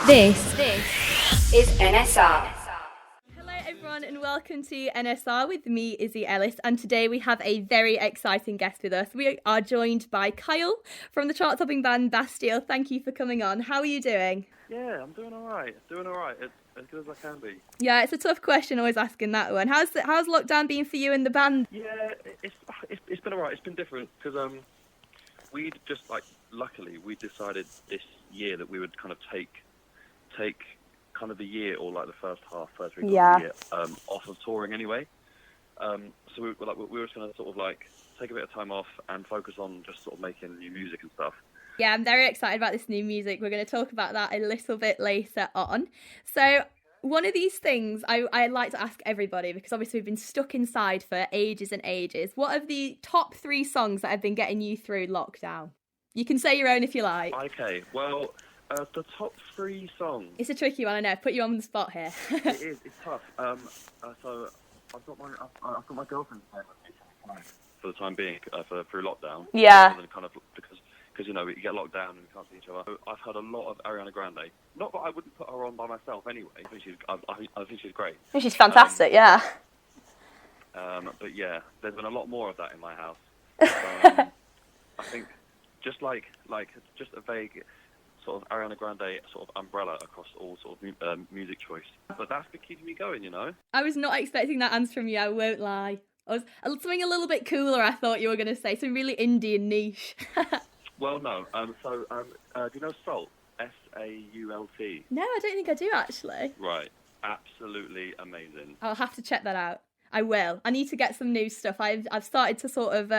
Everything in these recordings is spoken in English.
This is NSR. Hello everyone and welcome to NSR with me, Izzy, Ellis, and today we have a very exciting guest with us. We are joined by Kyle from the chart-topping band Bastille. Thank you for coming on. How are you doing? Yeah, I'm doing alright. It's as good as I can be. Yeah, it's a tough question always asking that one. How's lockdown been for you and the band? Yeah, it's been alright. It's been different because we'd just luckily we decided this year that we would kind of take kind of the year or like the first week of the year off of touring anyway. So we were just going to sort of like take a bit of time off and focus on just sort of making new music and stuff. Yeah, I'm very excited about this new music. We're going to talk about that a little bit later on. So one of these things I like to ask everybody, because obviously we've been stuck inside for ages and ages. What are the top 3 songs that have been getting you through lockdown? You can say your own if you like. Okay, well, the top 3 songs. It's a tricky one, I know. I've put you on the spot here. It is. It's tough. So I've got my girlfriend for the time being through lockdown. Yeah. Kind of because you know you get locked down and you can't see each other. So I've heard a lot of Ariana Grande. Not that I wouldn't put her on by myself anyway. I think she's great. I think she's fantastic. Yeah. But yeah, there's been a lot more of that in my house. I think just just a vague sort of Ariana Grande sort of umbrella across all sort of music choice. But that's been keeping me going, you know. I was not expecting that answer from you, I won't lie. I was something a little bit cooler, I thought you were going to say, something really indie and niche. Well, no. Do you know Salt? S-A-U-L-T. No, I don't think I do, actually. Right. Absolutely amazing. I'll have to check that out. I will. I need to get some new stuff. I've started to sort of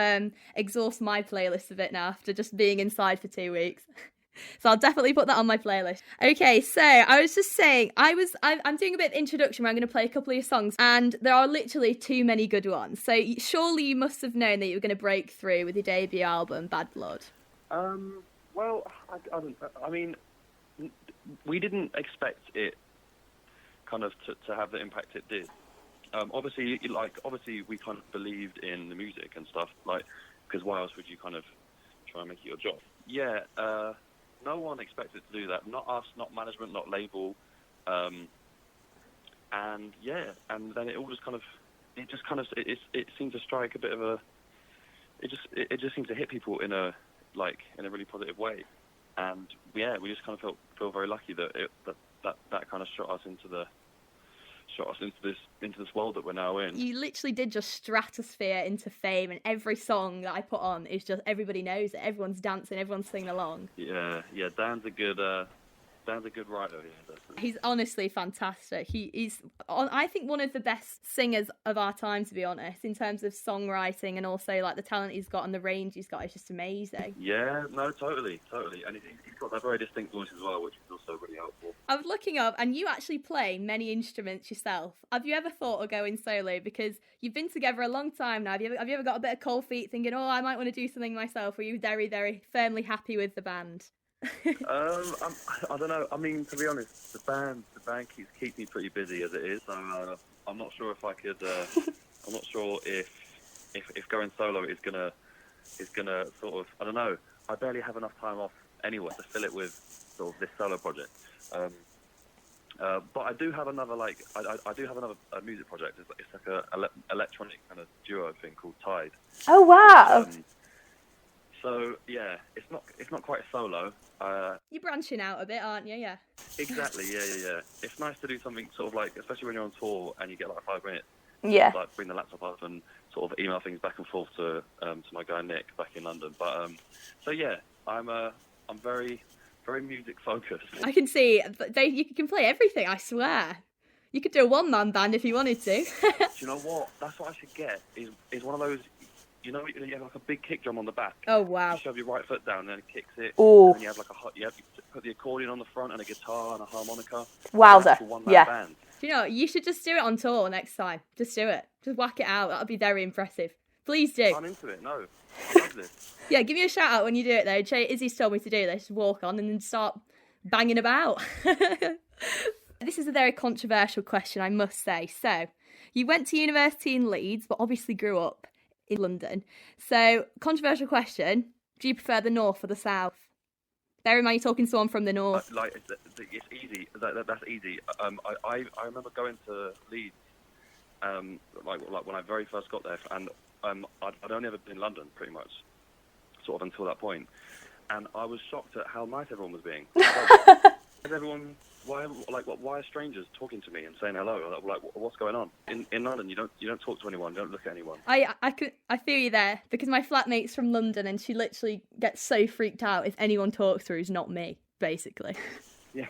exhaust my playlist a bit now after just being inside for 2 weeks. So I'll definitely put that on my playlist. Okay, so I was just saying, I'm doing a bit of introduction where I'm going to play a couple of your songs, and there are literally too many good ones. So surely you must have known that you were going to break through with your debut album, Bad Blood. Well, I mean, we didn't expect it kind of to have the impact it did. Obviously we kind of believed in the music and stuff, because why else would you kind of try and make it your job? Yeah, no one expected to do that. Not us, not management, not label. And then it all just kind of, it seemed to strike a bit of a, it just seemed to hit people in a really positive way. And yeah, we just kind of feel very lucky that that kind of shot us into this world that we're now in. You literally did just stratosphere into fame, and every song that I put on is just, everybody knows it. Everyone's dancing, everyone's singing along. Yeah. Dan's a good writer. He's honestly fantastic. He's, I think, one of the best singers of our time, to be honest, in terms of songwriting, and also the talent he's got and the range he's got is just amazing. Yeah, no, totally. And he's got that very distinct voice as well, which is also really helpful. I was looking up, and you actually play many instruments yourself. Have you ever thought of going solo? Because you've been together a long time now. Have you ever got a bit of cold feet thinking, oh, I might want to do something myself? Or are you very, very firmly happy with the band? I don't know. I mean, to be honest, the band keeps me pretty busy as it is. So I'm not sure if I could. I'm not sure if going solo is gonna sort of. I don't know. I barely have enough time off anyway to fill it with sort of this solo project. But I do have another I do have another music project. It's like a electronic kind of duo thing called Tide. Oh wow. So yeah, it's not quite solo. You're branching out a bit, aren't you? Yeah. Exactly. Yeah. It's nice to do something sort of especially when you're on tour and you get 5 minutes. Yeah. Bring the laptop up and sort of email things back and forth to my guy Nick back in London. But so yeah, I'm very very music focused. I can see you can play everything. I swear. You could do a one-man band if you wanted to. Do you know what? That's what I should get. Is one of those. You know, you have a big kick drum on the back. Oh wow! You shove your right foot down, and then it kicks it. Ooh. And you have you put the accordion on the front and a guitar and a harmonica. Wowza! Yeah. Band. Do you know? You should just do it on tour next time. Just do it. Just whack it out. That'd be very impressive. Please do. I'm into it. No, I love this. Yeah, give me a shout out when you do it though. Izzy's told me to do this. Just walk on and then start banging about. This is a very controversial question, I must say. So, you went to university in Leeds, but obviously grew up in London. So, controversial question, do you prefer the north or the south? Bear in mind you're talking to someone from the north. Like it's easy. That's easy. I remember going to Leeds, like when I very first got there, and I'd only ever been in London pretty much, sort of until that point, and I was shocked at how nice everyone was being. Why are strangers talking to me and saying hello? Like, what's going on? In London, you don't talk to anyone, you don't look at anyone. I feel you there, because my flatmate's from London and she literally gets so freaked out if anyone talks to her who's not me, basically. Yeah.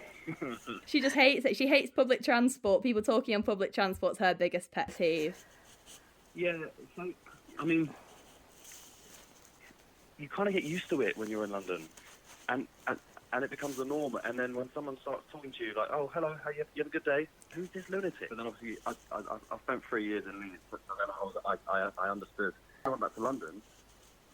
She just hates it. She hates public transport. People talking on public transport's her biggest pet peeve. Yeah, so, I mean, you kind of get used to it when you're in London, and it becomes the norm. And then when someone starts talking to you, like, "Oh, hello, how you have a good day?" Who's this lunatic? But then obviously, I spent 3 years in Leeds, so then I understood. When I went back to London,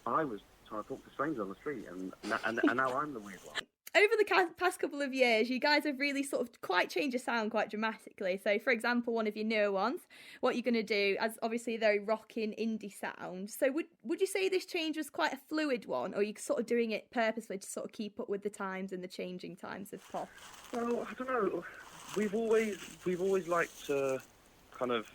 I was trying to talk to strangers on the street, and now I'm the weird one. Over the past couple of years, you guys have really sort of quite changed your sound quite dramatically. So, for example, one of your newer ones, what you're going to do, as obviously a very rocking indie sound. So, would you say this change was quite a fluid one, or are you sort of doing it purposely to sort of keep up with the times and the changing times of pop? Well, I don't know. We've always liked to kind of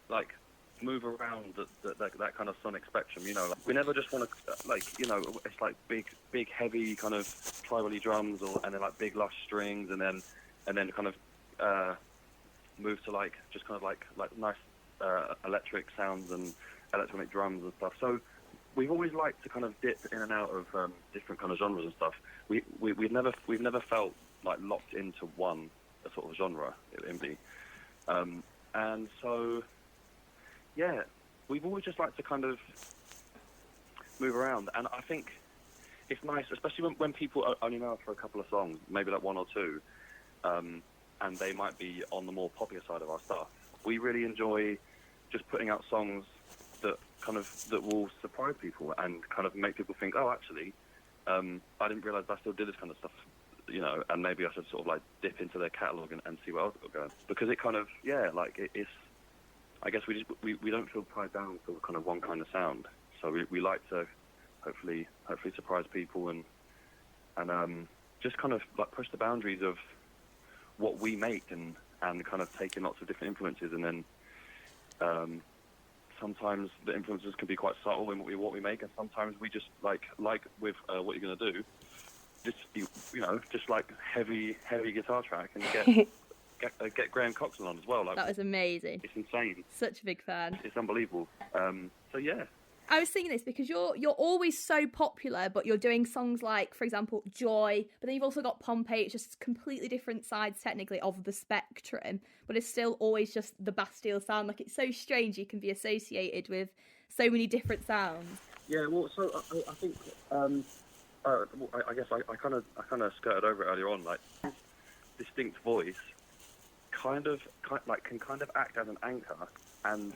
like move around that kind of sonic spectrum, you know. Like, we never just want to, like, you know, it's like big heavy kind of tribally drums, and then like big lush strings, and then kind of move to like just kind of like nice electric sounds and electronic drums and stuff. So we've always liked to kind of dip in and out of different kind of genres and stuff. We've never felt like locked into one sort of genre in me, and so. Yeah, we've always just liked to kind of move around, and I think it's nice, especially when people only know us for a couple of songs, maybe like one or two, and they might be on the more popular side of our stuff. We really enjoy just putting out songs that will surprise people and kind of make people think, oh, actually, I didn't realise Bastille did this kind of stuff, you know, and maybe I should sort of like dip into their catalogue and see what else they've got going. Because it kind of, it's. I guess we don't feel tied down to kind of one kind of sound, so we like to hopefully surprise people and just kind of like push the boundaries of what we make and kind of take in lots of different influences, and then sometimes the influences can be quite subtle in what we make, and sometimes we just like with what you're gonna do, just like heavy guitar track and get. Get Graham Coxon on as well. Like, that was amazing. It's insane. Such a big fan. It's unbelievable. So yeah. I was thinking this because you're always so popular, but you're doing songs like, for example, Joy, but then you've also got Pompeii. It's just completely different sides, technically, of the spectrum, but it's still always just the Bastille sound. Like, it's so strange you can be associated with so many different sounds. Yeah, well, so I think, I guess I kind of skirted over it earlier on. Like, distinct voice can kind of act as an anchor and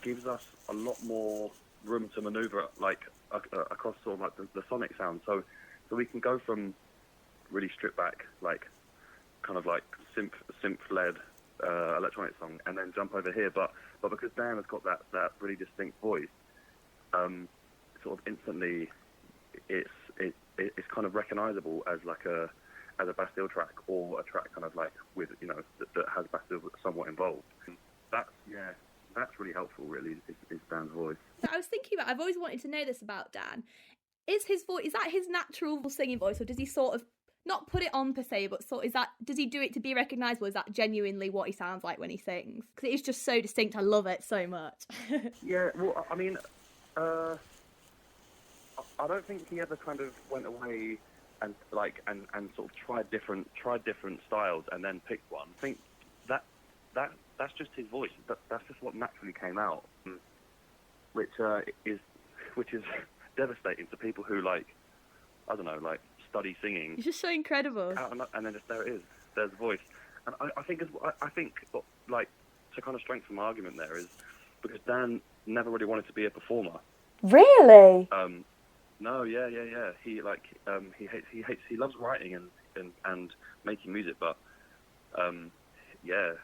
gives us a lot more room to maneuver like across sort of like the sonic sound. So we can go from really stripped back, like kind of like synth led electronic song, and then jump over here. But because Dan has got that really distinct voice, sort of instantly it's kind of recognisable as like a Bastille track, or a track kind of like with, you know, that has Bastille somewhat involved. That's really helpful, really, is Dan's voice. So I was thinking about, I've always wanted to know this about Dan. Is his voice, is that his natural singing voice, or does he sort of not put it on per se, but sort of does he do it to be recognisable? Is that genuinely what he sounds like when he sings? Because it is just so distinct. I love it so much. Yeah, well, I mean, I don't think he ever kind of went away and sort of tried different styles and then picked one. I think that's just his voice. That's just what naturally came out, which is devastating to people who, like, I don't know, like, study singing. It's just so incredible. And then just there it is. There's the voice. And I think like, to kind of strengthen my argument there is because Dan never really wanted to be a performer. Really? No, yeah. He loves writing and making music, but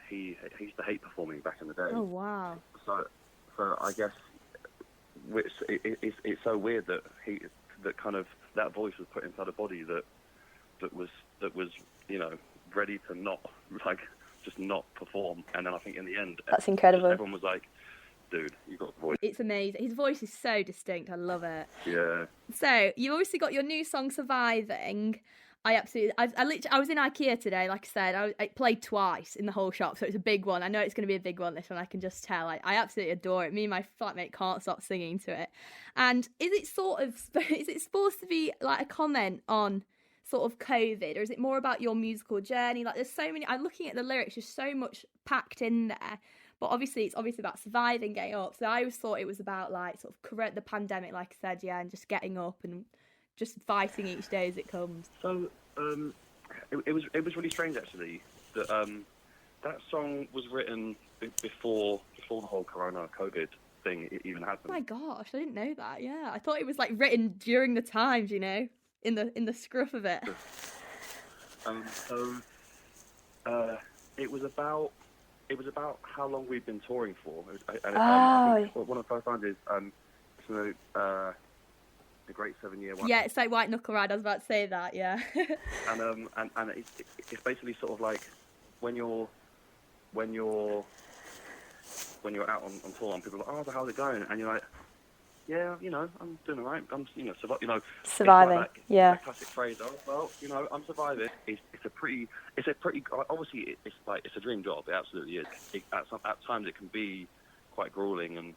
he used to hate performing back in the day. Oh wow. So I guess it's so weird that that voice was put inside a body that was ready to not just not perform. And then I think in the end, That's incredible. Everyone was like, "Dude, you got a voice." It's amazing. His voice is so distinct. I love it. Yeah. So you've obviously got your new song "Surviving." I was in IKEA today. Like I said, I played twice in the whole shop, so it's a big one. I know it's going to be a big one. This one, I can just tell. I absolutely adore it. Me and my flatmate can't stop singing to it. And is it supposed to be like a comment on sort of COVID, or is it more about your musical journey? Like, there's so many. I'm looking at the lyrics. There's so much packed in there. But obviously, it's about surviving, getting up. So I always thought it was about like sort of the pandemic, like I said, yeah, and just getting up and just fighting each day as it comes. So it was really strange actually that that song was written before the whole Corona COVID thing even happened. Oh my gosh, I didn't know that. Yeah, I thought it was like written during the times, you know, in the scruff of it. It was about how long we'd been touring for. I think one of the first lines is the great 7-year one. Yeah, it's like White Knuckle Ride. I was about to say that. Yeah. and it's basically sort of like when you're out on tour and people are like, "Oh, so how's it going?" And you're like, "Yeah, I'm doing all right. I'm surviving." Like that classic phrase. "Oh, well, I'm surviving." It's a pretty obviously it's a dream job. It absolutely is. At times it can be quite grueling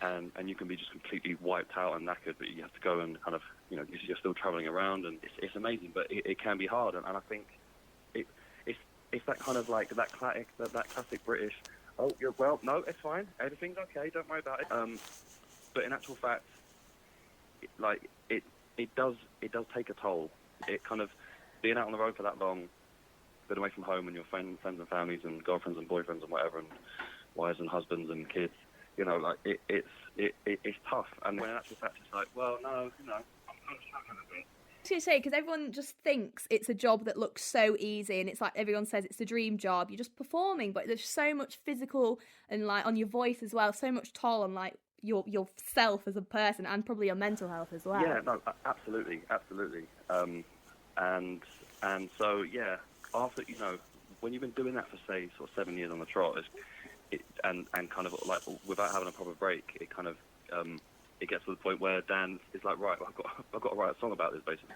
and you can be just completely wiped out and knackered, but you have to go and kind of, you're still travelling around, and it's amazing, but it can be hard, and I think it's that kind of like that classic British, "Oh, no, it's fine, everything's okay, don't worry about it." But in actual fact, it does take a toll. It kind of, being out on the road for that long, been away from home and your friends and families and girlfriends and boyfriends and whatever, and wives and husbands and kids. It's tough, and when in actual fact it's like, well, no, I'm kind of struggling a bit. I was going to say, because everyone just thinks it's a job that looks so easy, and it's like everyone says it's the dream job. You're just performing, but there's so much physical and like on your voice as well, so much toll on like yourself as a person and probably your mental health as well. Yeah, no, absolutely. And so yeah, after when you've been doing that for say sort of 7 years on the trot, and kind of like without having a proper break, it kind of it gets to the point where Dan is like, right, I've got to write a song about this basically.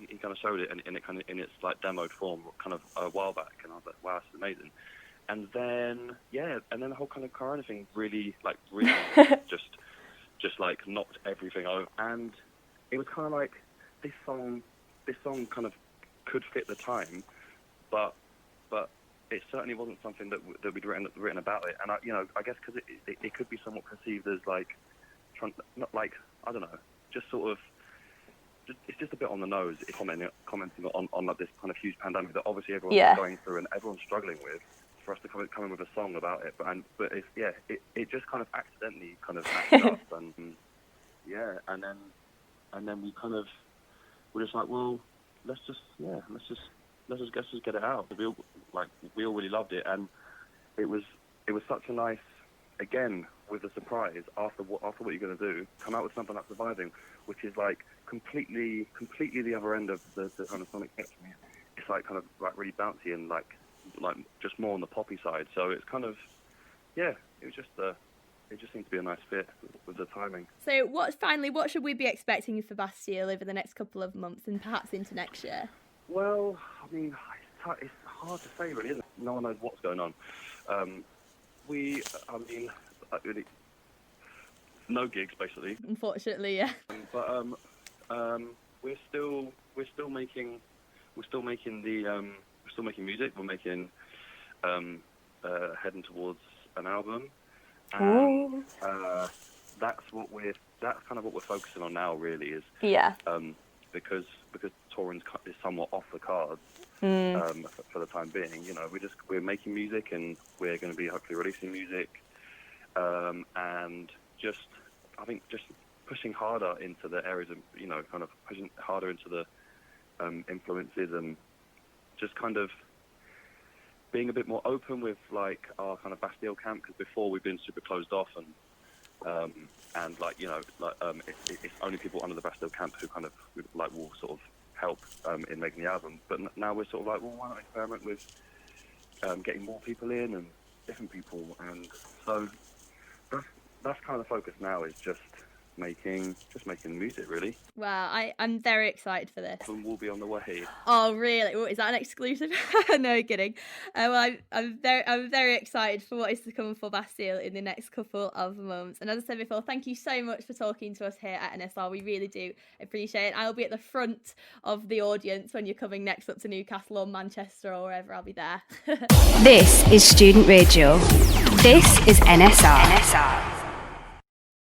He kind of showed it in its like demoed form kind of a while back, and I was like, wow, this is amazing. And then the whole kind of Corona thing really just like knocked everything over, and it was kind of like this song kind of could fit the time, but it certainly wasn't something that we'd written about it. And I guess because it could be somewhat perceived as like, not like, I don't know, just sort of, it's just a bit on the nose. It's commenting on like this kind of huge pandemic that obviously everyone's going through and everyone's struggling with. For us to come in with a song about it, but it just kind of accidentally kind of matched up, and then we're just like, well, let's just get it out. We all really loved it, and it was such a nice, again, with the surprise after what you're gonna do, come out with something like Surviving, which is like completely the other end of the kind of sonic spectrum. It's like kind of like really bouncy and like just more on the poppy side. So it's kind of, it just seemed to be a nice fit with the timing. So what should we be expecting for Bastille over the next couple of months and perhaps into next year? Well, I mean, it's hard to say really, isn't it? No one knows what's going on. No gigs basically. Unfortunately, yeah. But we're still making music. We're making heading towards an album, and that's kind of what we're focusing on now. Really is because touring is somewhat off the cards for the time being. We're making music, and we're going to be hopefully releasing music, and I think just pushing harder into the areas of kind of pushing harder into the influences, and just kind of being a bit more open with like our kind of Bastille camp, because before we've been super closed off, and and like it's only people under the Bastille camp who kind of like will sort of help in making the album. But now we're sort of like, well, why not experiment with getting more people in and different people, and so that's kind of the focus now, is just making music, really. Wow, I'm very excited for this. And we'll be on the way. Oh, really? Oh, is that an exclusive? No kidding. Well, I'm very excited for what is to come for Bastille in the next couple of months. And as I said before, thank you so much for talking to us here at NSR. We really do appreciate it. I'll be at the front of the audience when you're coming next up to Newcastle or Manchester or wherever. I'll be there. This is Student Radio. This is NSR.